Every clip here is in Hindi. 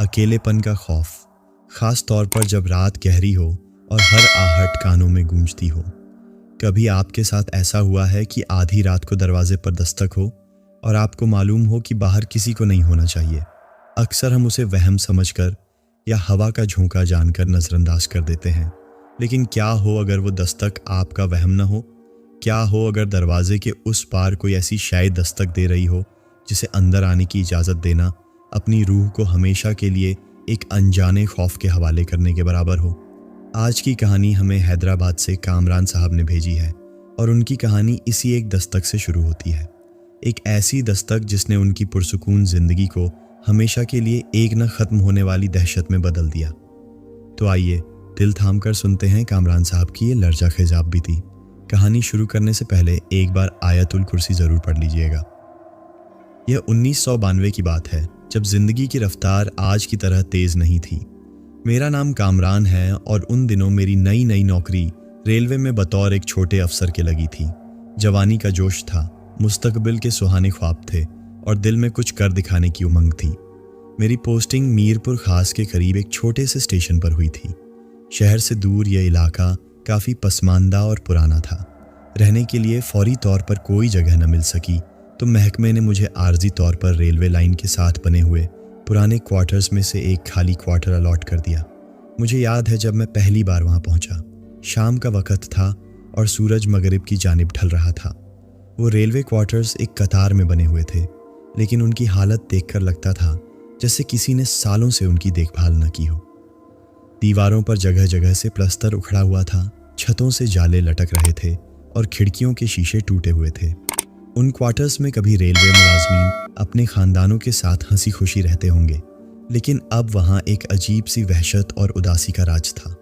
अकेलेपन का खौफ, खास तौर पर जब रात गहरी हो और हर आहट कानों में गूंजती हो। कभी आपके साथ ऐसा हुआ है कि आधी रात को दरवाजे पर दस्तक हो और आपको मालूम हो कि बाहर किसी को नहीं होना चाहिए। अक्सर हम उसे वहम समझकर या हवा का झोंका जानकर नज़रअंदाज कर देते हैं, लेकिन क्या हो अगर वो दस्तक आपका वहम न हो? क्या हो अगर दरवाजे के उस पार कोई ऐसी शायद दस्तक दे रही हो जिसे अंदर आने की इजाज़त देना अपनी रूह को हमेशा के लिए एक अनजाने खौफ के हवाले करने के बराबर हो। आज की कहानी हमें हैदराबाद से कामरान साहब ने भेजी है और उनकी कहानी इसी एक दस्तक से शुरू होती है। एक ऐसी दस्तक जिसने उनकी पुरसुकून ज़िंदगी को हमेशा के लिए एक न ख़त्म होने वाली दहशत में बदल दिया। तो आइए दिल थाम कर सुनते हैं कामरान साहब की ये लर्जा ख़िज़ाब बीती। कहानी शुरू करने से पहले एक बार आयतुल कुर्सी ज़रूर पढ़ लीजिएगा। यह 1992 की बात है, जब ज़िंदगी की रफ्तार आज की तरह तेज़ नहीं थी। मेरा नाम कामरान है और उन दिनों मेरी नई नई नौकरी रेलवे में बतौर एक छोटे अफसर के लगी थी। जवानी का जोश था, मुस्तकबिल के सुहाने ख्वाब थे और दिल में कुछ कर दिखाने की उमंग थी। मेरी पोस्टिंग मीरपुर खास के करीब एक छोटे से स्टेशन पर हुई थी। शहर से दूर यह इलाका काफ़ी पसमानदा और पुराना था। रहने के लिए फौरी तौर पर कोई जगह न मिल सकी तो महकमे ने मुझे आर्जी तौर पर रेलवे लाइन के साथ बने हुए पुराने क्वार्टर्स में से एक खाली क्वार्टर अलॉट कर दिया। मुझे याद है जब मैं पहली बार वहाँ पहुँचा। शाम का वक़्त था और सूरज मगरिब की जानिब ढल रहा था। वो रेलवे क्वार्टर्स एक कतार में बने हुए थे, लेकिन उनकी हालत देखकर लगता था जैसे किसी ने सालों से उनकी देखभाल न की हो। दीवारों पर जगह जगह से प्लस्तर उखड़ा हुआ था, छतों से जाले लटक रहे थे और खिड़कियों के शीशे टूटे हुए थे। उन क्वार्टर्स में कभी रेलवे मुलाजमीन अपने ख़ानदानों के साथ हंसी खुशी रहते होंगे, लेकिन अब वहाँ एक अजीब सी वहशत और उदासी का राज था।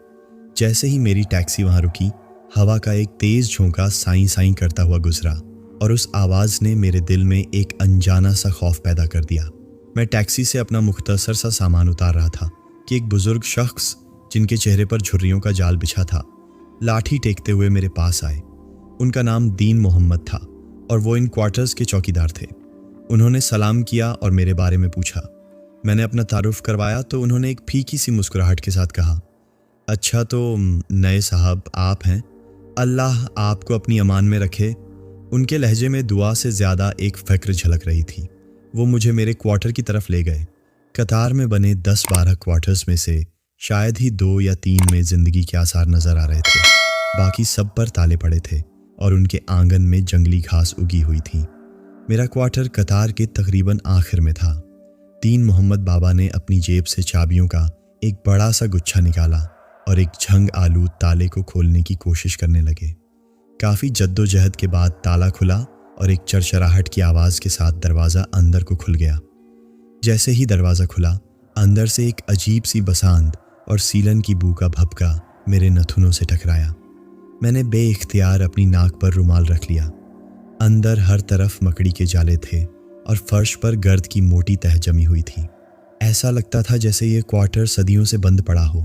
जैसे ही मेरी टैक्सी वहाँ रुकी, हवा का एक तेज़ झोंका साईं साईं करता हुआ गुजरा और उस आवाज़ ने मेरे दिल में एक अनजाना सा खौफ पैदा कर दिया। मैं टैक्सी से अपना मुख्तसर सा सामान उतार रहा था कि एक बुज़ुर्ग शख्स जिनके चेहरे पर झुर्रियों का जाल बिछा था, लाठी टेकते हुए मेरे पास आए। उनका नाम दीन मोहम्मद था और वो इन क्वार्टर्स के चौकीदार थे। उन्होंने सलाम किया और मेरे बारे में पूछा। मैंने अपना तारुफ करवाया तो उन्होंने एक फीकी सी मुस्कुराहट के साथ कहा, अच्छा तो नए साहब आप हैं, अल्लाह आपको अपनी अमान में रखे। उनके लहजे में दुआ से ज़्यादा एक फ़िक्र झलक रही थी। वो मुझे मेरे क्वार्टर की तरफ ले गए। कतार में बने 10-12 क्वार्टर्स में से शायद ही 2 या 3 में ज़िंदगी के आसार नज़र आ रहे थे। बाकी सब पर ताले पड़े थे और उनके आंगन में जंगली घास उगी हुई थी। मेरा क्वार्टर कतार के तकरीबन आखिर में था। दीन मोहम्मद बाबा ने अपनी जेब से चाबियों का एक बड़ा सा गुच्छा निकाला और एक झंग आलूद ताले को खोलने की कोशिश करने लगे। काफ़ी जद्दोजहद के बाद ताला खुला और एक चरचराहट की आवाज़ के साथ दरवाज़ा अंदर को खुल गया। जैसे ही दरवाज़ा खुला, अंदर से एक अजीब सी बसांत और सीलन की बू का भभका मेरे नथुनों से टकराया। मैंने बेइख्तियार अपनी नाक पर रुमाल रख लिया। अंदर हर तरफ मकड़ी के जाले थे और फर्श पर गर्द की मोटी तह जमी हुई थी। ऐसा लगता था जैसे ये क्वार्टर सदियों से बंद पड़ा हो।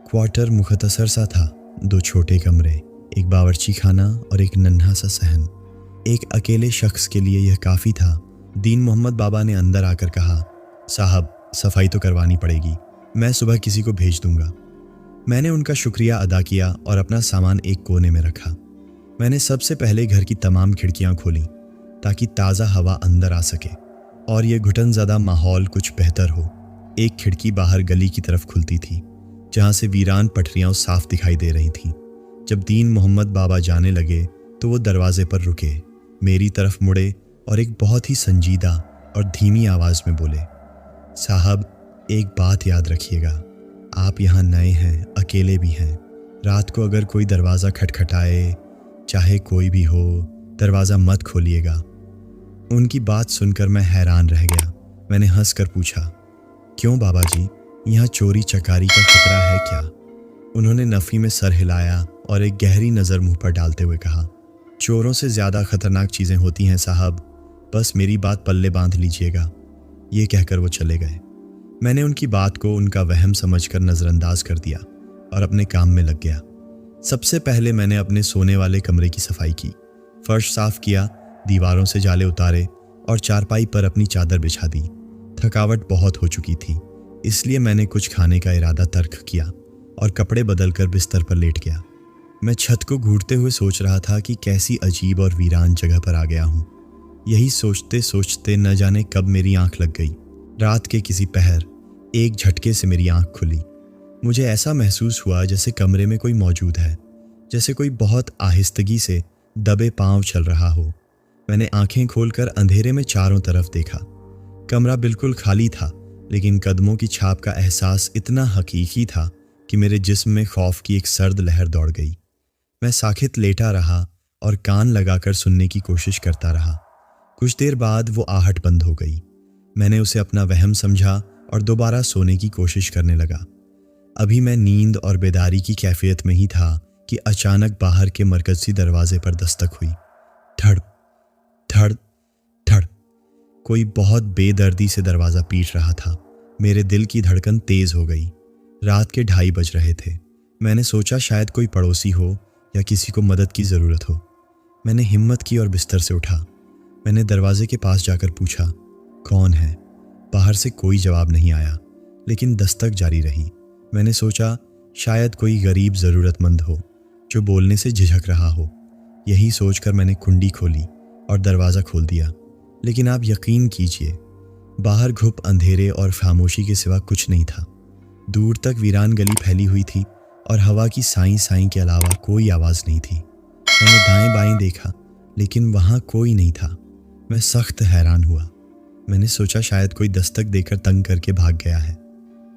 क्वार्टर मुख्तसर सा था, 2 छोटे कमरे, एक बावर्ची खाना और एक नन्हा सा सहन। एक अकेले शख्स के लिए यह काफ़ी था। दीन मोहम्मद बाबा ने अंदर आकर कहा, साहब सफाई तो करवानी पड़ेगी, मैं सुबह किसी को भेज दूंगा। मैंने उनका शुक्रिया अदा किया और अपना सामान एक कोने में रखा। मैंने सबसे पहले घर की तमाम खिड़कियां खोलीं ताकि ताज़ा हवा अंदर आ सके और ये घुटनज़दा माहौल कुछ बेहतर हो। एक खिड़की बाहर गली की तरफ खुलती थी, जहां से वीरान पटरियां साफ दिखाई दे रही थीं। जब दीन मोहम्मद बाबा जाने लगे तो वो दरवाजे पर रुके, मेरी तरफ मुड़े और एक बहुत ही संजीदा और धीमी आवाज़ में बोले, साहब एक बात याद रखिएगा, आप यहाँ नए हैं, अकेले भी हैं। रात को अगर कोई दरवाज़ा खटखटाए, चाहे कोई भी हो, दरवाज़ा मत खोलिएगा। उनकी बात सुनकर मैं हैरान रह गया। मैंने हंसकर पूछा, क्यों बाबा जी, यहाँ चोरी चकारी का खतरा है क्या? उन्होंने नफ़ी में सर हिलाया और एक गहरी नज़र मुंह पर डालते हुए कहा, चोरों से ज़्यादा ख़तरनाक चीज़ें होती हैं साहब, बस मेरी बात पल्ले बांध लीजिएगा। ये कहकर वो चले गए। मैंने उनकी बात को उनका वहम समझकर नज़रअंदाज कर दिया और अपने काम में लग गया। सबसे पहले मैंने अपने सोने वाले कमरे की सफाई की, फर्श साफ किया, दीवारों से जाले उतारे और चारपाई पर अपनी चादर बिछा दी। थकावट बहुत हो चुकी थी, इसलिए मैंने कुछ खाने का इरादा तर्क किया और कपड़े बदलकर बिस्तर पर लेट गया। मैं छत को घूरते हुए सोच रहा था कि कैसी अजीब और वीरान जगह पर आ गया हूँ। यही सोचते सोचते न जाने कब मेरी आंख लग गई। रात के किसी पहर एक झटके से मेरी आंख खुली। मुझे ऐसा महसूस हुआ जैसे कमरे में कोई मौजूद है, जैसे कोई बहुत आहिस्तगी से दबे पांव चल रहा हो। मैंने आंखें खोलकर अंधेरे में चारों तरफ देखा। कमरा बिल्कुल खाली था, लेकिन कदमों की छाप का एहसास इतना हकीकी था कि मेरे जिस्म में खौफ की एक सर्द लहर दौड़ गई। मैं साखित लेटा रहा और कान लगाकर सुनने की कोशिश करता रहा। कुछ देर बाद वो आहट बंद हो गई। मैंने उसे अपना वहम समझा और दोबारा सोने की कोशिश करने लगा। अभी मैं नींद और बेदारी की कैफियत में ही था कि अचानक बाहर के मरकजी दरवाजे पर दस्तक हुई। धड़ धड़ धड़। कोई बहुत बेदर्दी से दरवाज़ा पीट रहा था। मेरे दिल की धड़कन तेज हो गई। रात के 2:30 बज रहे थे। मैंने सोचा शायद कोई पड़ोसी हो या किसी को मदद की ज़रूरत हो। मैंने हिम्मत की और बिस्तर से उठा। मैंने दरवाजे के पास जाकर पूछा, कौन है? बाहर से कोई जवाब नहीं आया, लेकिन दस्तक जारी रही। मैंने सोचा शायद कोई गरीब ज़रूरतमंद हो जो बोलने से झिझक रहा हो। यही सोचकर मैंने कुंडी खोली और दरवाज़ा खोल दिया। लेकिन आप यकीन कीजिए, बाहर घुप अंधेरे और खामोशी के सिवा कुछ नहीं था। दूर तक वीरान गली फैली हुई थी और हवा की साई साई के अलावा कोई आवाज़ नहीं थी। मैंने दाएं बाएं देखा, लेकिन वहाँ कोई नहीं था। मैं सख्त हैरान हुआ। मैंने सोचा शायद कोई दस्तक देकर तंग करके भाग गया है।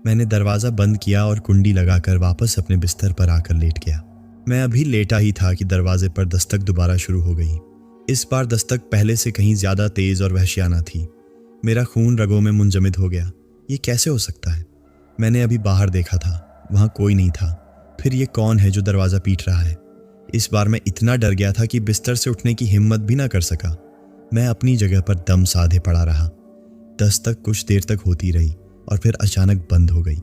मैंने दरवाज़ा बंद किया और कुंडी लगाकर वापस अपने बिस्तर पर आकर लेट गया। मैं अभी लेटा ही था कि दरवाजे पर दस्तक दोबारा शुरू हो गई। इस बार दस्तक पहले से कहीं ज़्यादा तेज़ और वहशियाना थी। मेरा खून रगों में मुंजमद हो गया। ये कैसे हो सकता है? मैंने अभी बाहर देखा था, वहाँ कोई नहीं था। फिर ये कौन है जो दरवाज़ा पीट रहा है? इस बार मैं इतना डर गया था कि बिस्तर से उठने की हिम्मत भी ना कर सका। मैं अपनी जगह पर दम साधे पड़ा रहा। दस्तक कुछ देर तक होती रही और फिर अचानक बंद हो गई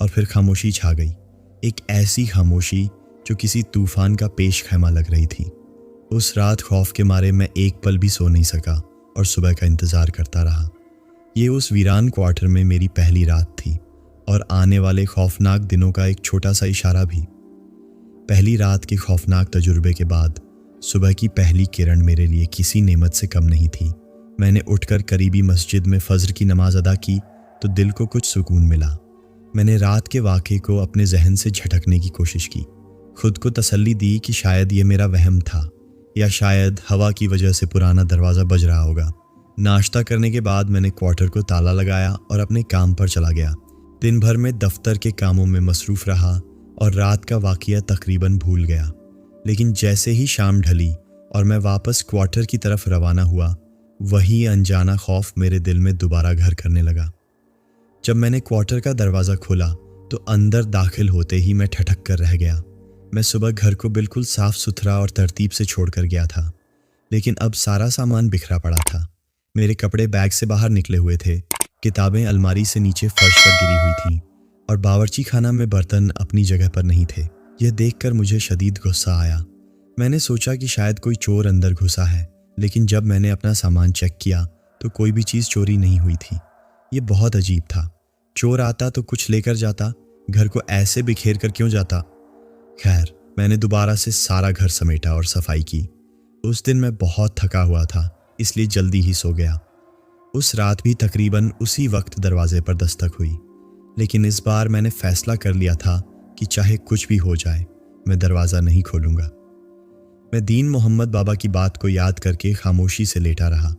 और फिर खामोशी छा गई। एक ऐसी खामोशी जो किसी तूफान का पेश खैमा लग रही थी। उस रात खौफ के मारे मैं एक पल भी सो नहीं सका और सुबह का इंतज़ार करता रहा। ये उस वीरान क्वार्टर में मेरी पहली रात थी और आने वाले खौफनाक दिनों का एक छोटा सा इशारा भी। पहली रात के खौफनाक तजुर्बे के बाद सुबह की पहली किरण मेरे लिए किसी नेमत से कम नहीं थी। मैंने उठकर करीबी मस्जिद में फज्र की नमाज अदा की तो दिल को कुछ सुकून मिला। मैंने रात के वाक़े को अपने जहन से झटकने की कोशिश की। खुद को तसल्ली दी कि शायद ये मेरा वहम था या शायद हवा की वजह से पुराना दरवाज़ा बज रहा होगा। नाश्ता करने के बाद मैंने क्वार्टर को ताला लगाया और अपने काम पर चला गया। दिन भर में दफ्तर के कामों में मसरूफ़ रहा और रात का वाक़या तकरीबन भूल गया। लेकिन जैसे ही शाम ढली और मैं वापस क्वार्टर की तरफ रवाना हुआ, वही अनजाना खौफ मेरे दिल में दोबारा घर करने लगा। जब मैंने क्वार्टर का दरवाज़ा खोला तो अंदर दाखिल होते ही मैं ठठक कर रह गया। मैं सुबह घर को बिल्कुल साफ़ सुथरा और तरतीब से छोड़कर गया था, लेकिन अब सारा सामान बिखरा पड़ा था। मेरे कपड़े बैग से बाहर निकले हुए थे, किताबें अलमारी से नीचे फर्श पर गिरी हुई थीं और बावर्ची खाना में बर्तन अपनी जगह पर नहीं थे। यह देखकर मुझे शदीद गुस्सा आया। मैंने सोचा कि शायद कोई चोर अंदर घुसा है, लेकिन जब मैंने अपना सामान चेक किया तो कोई भी चीज़ चोरी नहीं हुई थी। ये बहुत अजीब था। चोर आता तो कुछ लेकर जाता, घर को ऐसे बिखेर कर क्यों जाता? खैर, मैंने दोबारा से सारा घर समेटा और सफाई की। उस दिन मैं बहुत थका हुआ था, इसलिए जल्दी ही सो गया। उस रात भी तकरीबन उसी वक्त दरवाजे पर दस्तक हुई, लेकिन इस बार मैंने फैसला कर लिया था कि चाहे कुछ भी हो जाए, मैं दरवाज़ा नहीं खोलूँगा। मैं दीन मोहम्मद बाबा की बात को याद करके खामोशी से लेटा रहा।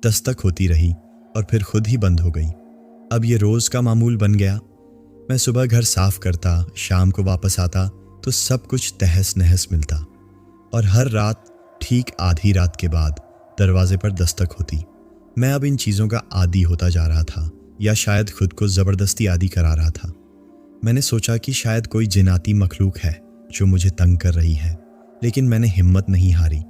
दस्तक होती रही और फिर खुद ही बंद हो गई। अब ये रोज़ का मामूल बन गया। मैं सुबह घर साफ करता, शाम को वापस आता तो सब कुछ तहस नहस मिलता और हर रात ठीक आधी रात के बाद दरवाजे पर दस्तक होती। मैं अब इन चीज़ों का आदी होता जा रहा था, या शायद खुद को ज़बरदस्ती आदी करा रहा था। मैंने सोचा कि शायद कोई जिनाती मखलूक है जो मुझे तंग कर रही है, लेकिन मैंने हिम्मत नहीं हारी।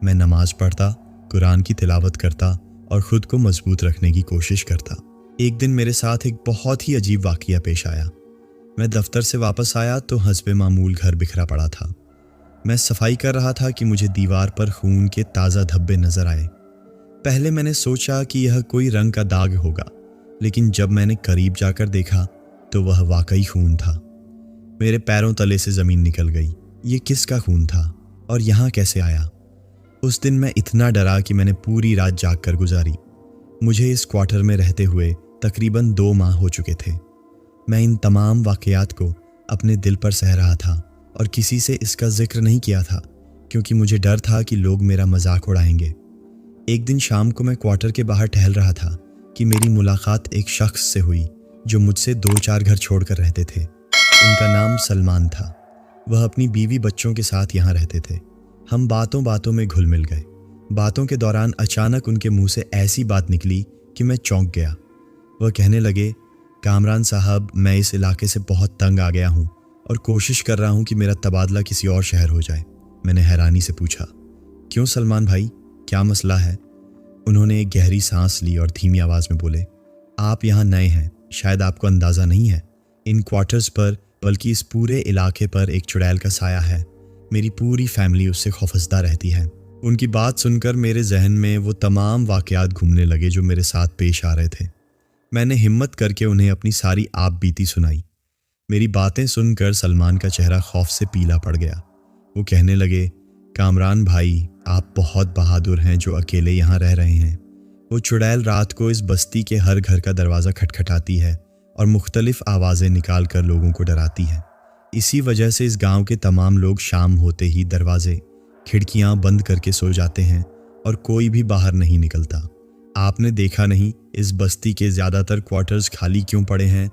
मैं नमाज पढ़ता, कुरान की तिलावत करता और ख़ुद को मजबूत रखने की कोशिश करता। एक दिन मेरे साथ एक बहुत ही अजीब वाक़या पेश आया। मैं दफ्तर से वापस आया तो हस्बे मामूल घर बिखरा पड़ा था। मैं सफाई कर रहा था कि मुझे दीवार पर खून के ताज़ा धब्बे नज़र आए। पहले मैंने सोचा कि यह कोई रंग का दाग होगा, लेकिन जब मैंने करीब जाकर देखा तो वह वाकई खून था। मेरे पैरों तले से ज़मीन निकल गई। ये किसका खून था और यहाँ कैसे आया? उस दिन मैं इतना डरा कि मैंने पूरी रात जाग कर गुजारी। मुझे इस क्वार्टर में रहते हुए तकरीबन 2 माह हो चुके थे। मैं इन तमाम वाक़यात को अपने दिल पर सह रहा था और किसी से इसका जिक्र नहीं किया था, क्योंकि मुझे डर था कि लोग मेरा मजाक उड़ाएंगे। एक दिन शाम को मैं क्वार्टर के बाहर टहल रहा था कि मेरी मुलाकात एक शख्स से हुई जो मुझसे 2-4 घर छोड़कर रहते थे। उनका नाम सलमान था। वह अपनी बीवी बच्चों के साथ यहाँ रहते थे। हम बातों बातों में घुल मिल गए। बातों के दौरान अचानक उनके मुंह से ऐसी बात निकली कि मैं चौंक गया। वह कहने लगे, कामरान साहब, मैं इस इलाके से बहुत तंग आ गया हूँ और कोशिश कर रहा हूँ कि मेरा तबादला किसी और शहर हो जाए। मैंने हैरानी से पूछा, क्यों सलमान भाई, क्या मसला है? उन्होंने एक गहरी सांस ली और धीमी आवाज़ में बोले, आप यहाँ नए हैं, शायद आपको अंदाज़ा नहीं है। इन क्वार्टर्स पर, बल्कि इस पूरे इलाके पर एक चुड़ैल का साया है। मेरी पूरी फैमिली उससे खौफजदा रहती है। उनकी बात सुनकर मेरे जहन में वो तमाम वाक़यात घूमने लगे जो मेरे साथ पेश आ रहे थे। मैंने हिम्मत करके उन्हें अपनी सारी आप बीती सुनाई। मेरी बातें सुनकर सलमान का चेहरा खौफ से पीला पड़ गया। वो कहने लगे, कामरान भाई, आप बहुत बहादुर हैं जो अकेले यहाँ रह रहे हैं। वो चुड़ैल रात को इस बस्ती के हर घर का दरवाज़ा खटखटाती है और मुख्तलिफ आवाज़ें निकाल कर लोगों को डराती है। इसी वजह से इस गांव के तमाम लोग शाम होते ही दरवाजे खिड़कियां बंद करके सो जाते हैं और कोई भी बाहर नहीं निकलता। आपने देखा नहीं, इस बस्ती के ज़्यादातर क्वार्टर्स खाली क्यों पड़े हैं?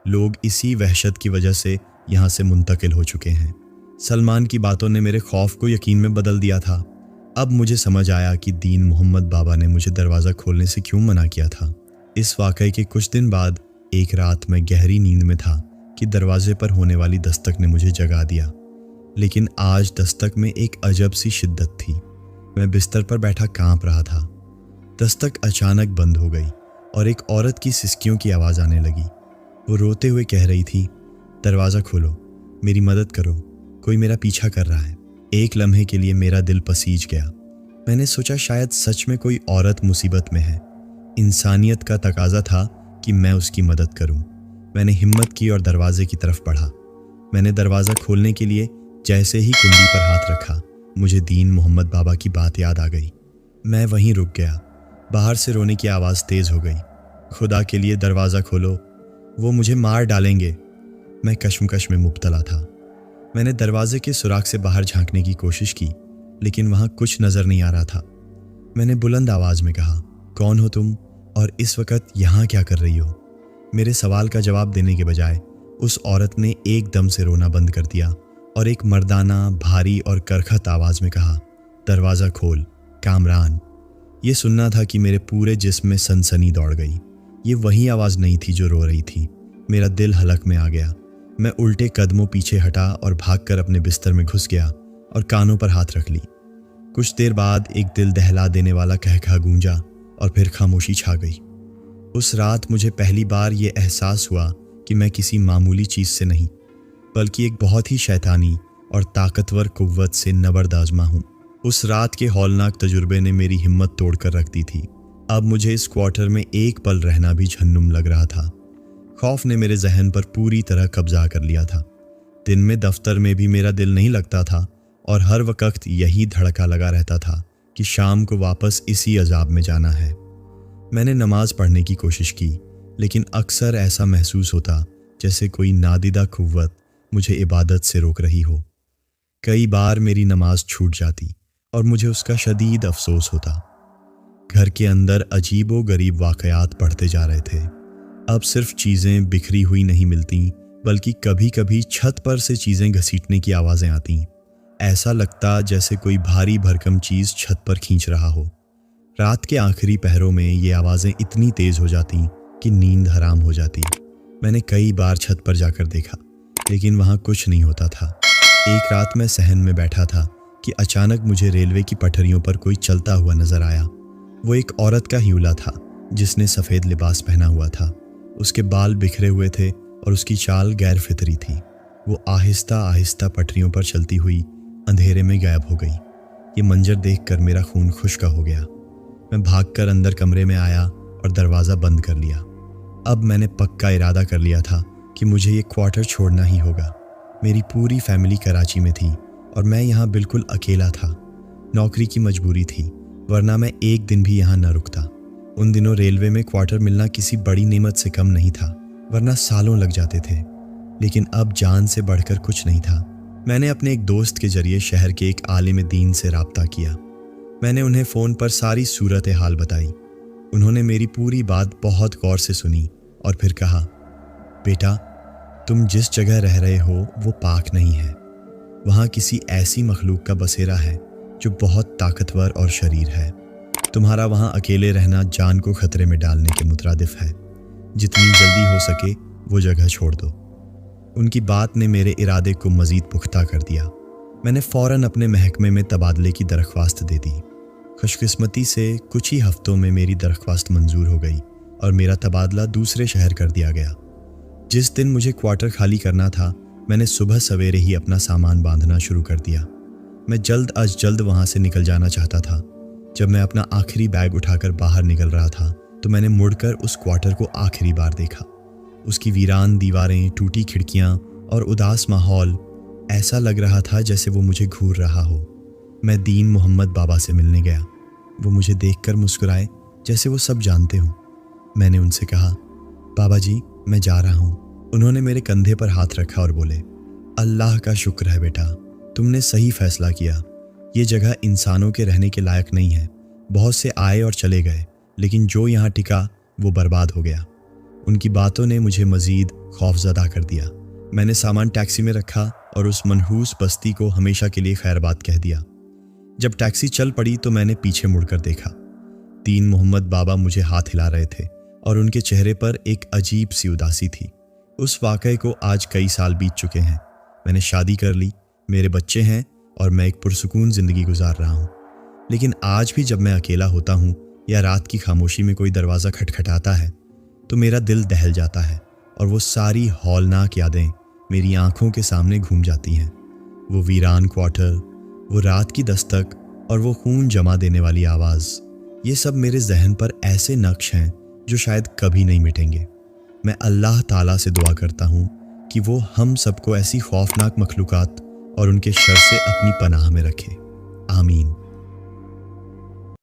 लोग इसी वहशत की वजह से यहाँ से मुंतकिल हो चुके हैं। सलमान की बातों ने मेरे खौफ को यकीन में बदल दिया था। अब मुझे समझ आया कि दीन मोहम्मद बाबा ने मुझे दरवाज़ा खोलने से क्यों मना किया था। इस वाक़ये के कुछ दिन बाद एक रात मैं गहरी नींद में था कि दरवाजे पर होने वाली दस्तक ने मुझे जगा दिया। लेकिन आज दस्तक में एक अजब सी शिद्दत थी। मैं बिस्तर पर बैठा कांप रहा था। दस्तक अचानक बंद हो गई और एक औरत की सिसकियों की आवाज़ आने लगी। वो रोते हुए कह रही थी, दरवाज़ा खोलो, मेरी मदद करो, कोई मेरा पीछा कर रहा है। एक लम्हे के लिए मेरा दिल पसीज गया। मैंने सोचा शायद सच में कोई औरत मुसीबत में है। इंसानियत का तकाजा था कि मैं उसकी मदद करूं। मैंने हिम्मत की और दरवाजे की तरफ बढ़ा। मैंने दरवाज़ा खोलने के लिए जैसे ही कुंडी पर हाथ रखा, मुझे दीन मोहम्मद बाबा की बात याद आ गई। मैं वहीं रुक गया। बाहर से रोने की आवाज़ तेज़ हो गई, खुदा के लिए दरवाज़ा खोलो, वो मुझे मार डालेंगे। मैं कश्मकश में मुब्तला था। मैंने दरवाजे के सुराख से बाहर झांकने की कोशिश की, लेकिन वहाँ कुछ नज़र नहीं आ रहा था। मैंने बुलंद आवाज़ में कहा, कौन हो तुम और इस वक्त यहाँ क्या कर रही हो? मेरे सवाल का जवाब देने के बजाय उस औरत ने एकदम से रोना बंद कर दिया और एक मर्दाना, भारी और करखत आवाज़ में कहा, दरवाज़ा खोल कामरान। ये सुनना था कि मेरे पूरे जिस्म में सनसनी दौड़ गई। ये वही आवाज़ नहीं थी जो रो रही थी। मेरा दिल हलक में आ गया। मैं उल्टे कदमों पीछे हटा और भागकर अपने बिस्तर में घुस गया और कानों पर हाथ रख ली। कुछ देर बाद एक दिल दहला देने वाला कहकहा गूंजा और फिर खामोशी छा गई। उस रात मुझे पहली बार ये एहसास हुआ कि मैं किसी मामूली चीज़ से नहीं, बल्कि एक बहुत ही शैतानी और ताकतवर कुव्वत से नबर्द आज़मा हूँ। उस रात के हौलनाक तजुर्बे ने मेरी हिम्मत तोड़ कर रख दी थी। अब मुझे इस क्वार्टर में एक पल रहना भी झन्नुम लग रहा था। खौफ ने मेरे जहन पर पूरी तरह कब्जा कर लिया था। दिन में दफ्तर में भी मेरा दिल नहीं लगता था और हर वक्त यही धड़का लगा रहता था कि शाम को वापस इसी अजाब में जाना है। मैंने नमाज पढ़ने की कोशिश की, लेकिन अक्सर ऐसा महसूस होता जैसे कोई नादिदा कुव्वत मुझे इबादत से रोक रही हो। कई बार मेरी नमाज छूट जाती और मुझे उसका शदीद अफसोस होता। घर के अंदर अजीबो गरीब वाक़यात पढ़ते जा रहे थे। अब सिर्फ चीज़ें बिखरी हुई नहीं मिलती, बल्कि कभी कभी छत पर से चीज़ें घसीटने की आवाज़ें आती। ऐसा लगता जैसे कोई भारी भरकम चीज़ छत पर खींच रहा हो। रात के आखिरी पहरों में ये आवाज़ें इतनी तेज़ हो जाती कि नींद हराम हो जाती। मैंने कई बार छत पर जाकर देखा, लेकिन वहाँ कुछ नहीं होता था। एक रात मैं सहन में बैठा था कि अचानक मुझे रेलवे की पटरियों पर कोई चलता हुआ नजर आया। वो एक औरत का ह्यूला था जिसने सफ़ेद लिबास पहना हुआ था। उसके बाल बिखरे हुए थे और उसकी चाल गैर फितरी थी। वो आहिस्ता आहिस्ता पटरियों पर चलती हुई अंधेरे में गायब हो गई। ये मंजर देखकर मेरा खून खुश्क हो गया। मैं भागकर अंदर कमरे में आया और दरवाज़ा बंद कर लिया। अब मैंने पक्का इरादा कर लिया था कि मुझे ये क्वार्टर छोड़ना ही होगा। मेरी पूरी फैमिली कराची में थी और मैं यहाँ बिल्कुल अकेला था। नौकरी की मजबूरी थी, वरना मैं एक दिन भी यहाँ न रुकता। उन दिनों रेलवे में क्वार्टर मिलना किसी बड़ी नेमत से कम नहीं था, वरना सालों लग जाते थे। लेकिन अब जान से बढ़कर कुछ नहीं था। मैंने अपने एक दोस्त के जरिए शहर के एक आलिम दीन से राब्ता किया। मैंने उन्हें फ़ोन पर सारी सूरत हाल बताई। उन्होंने मेरी पूरी बात बहुत गौर से सुनी और फिर कहा, बेटा, तुम जिस जगह रह रहे हो वो पाक नहीं है। वहाँ किसी ऐसी मखलूक का बसेरा है जो बहुत ताकतवर और शरीर है। तुम्हारा वहाँ अकेले रहना जान को खतरे में डालने के मुतरादिफ है। जितनी जल्दी हो सके वो जगह छोड़ दो। उनकी बात ने मेरे इरादे को मज़ीद पुख्ता कर दिया। मैंने फ़ौरन अपने महकमे में तबादले की दरख्वास्त दे दी। खुशकिस्मती से कुछ ही हफ्तों में मेरी दरख्वास्त मंजूर हो गई और मेरा तबादला दूसरे शहर कर दिया गया। जिस दिन मुझे क्वार्टर खाली करना था, मैंने सुबह सवेरे ही अपना सामान बांधना शुरू कर दिया। मैं जल्द अज जल्द वहाँ से निकल जाना चाहता था। जब मैं अपना आखिरी बैग उठाकर बाहर निकल रहा था तो मैंने मुड़कर उस क्वार्टर को आखिरी बार देखा। उसकी वीरान दीवारें, टूटी खिड़कियाँ और उदास माहौल, ऐसा लग रहा था जैसे वो मुझे घूर रहा हो। मैं दीन मोहम्मद बाबा से मिलने गया। वो मुझे देखकर मुस्कुराए जैसे वो सब जानते हों। मैंने उनसे कहा, बाबा जी, मैं जा रहा हूँ। उन्होंने मेरे कंधे पर हाथ रखा और बोले, अल्लाह का शुक्र है बेटा, तुमने सही फैसला किया। ये जगह इंसानों के रहने के लायक नहीं है। बहुत से आए और चले गए, लेकिन जो यहाँ टिका वो बर्बाद हो गया। उनकी बातों ने मुझे मज़ीद खौफज़दा कर दिया। मैंने सामान टैक्सी में रखा और उस मनहूस बस्ती को हमेशा के लिए खैरबाद कह दिया। जब टैक्सी चल पड़ी तो मैंने पीछे मुड़कर देखा। दीन मोहम्मद बाबा मुझे हाथ हिला रहे थे और उनके चेहरे पर एक अजीब सी उदासी थी। उस वाक़ये को आज कई साल बीत चुके हैं। मैंने शादी कर ली, मेरे बच्चे हैं और मैं एक पुरसुकून ज़िंदगी गुजार रहा हूँ। लेकिन आज भी जब मैं अकेला होता हूँ या रात की खामोशी में कोई दरवाज़ा खटखटाता है तो मेरा दिल दहल जाता है और वो सारी हौलनाक यादें मेरी आंखों के सामने घूम जाती हैं। वो वीरान क्वार्टर, वो रात की दस्तक और वो खून जमा देने वाली आवाज़, ये सब मेरे जहन पर ऐसे नक्श हैं जो शायद कभी नहीं मिटेंगे। मैं अल्लाह ताला से दुआ करता हूँ कि वो हम सबको ऐसी खौफनाक मखलूक़ात और उनके शर से अपनी पनाह में रखे। आमीन।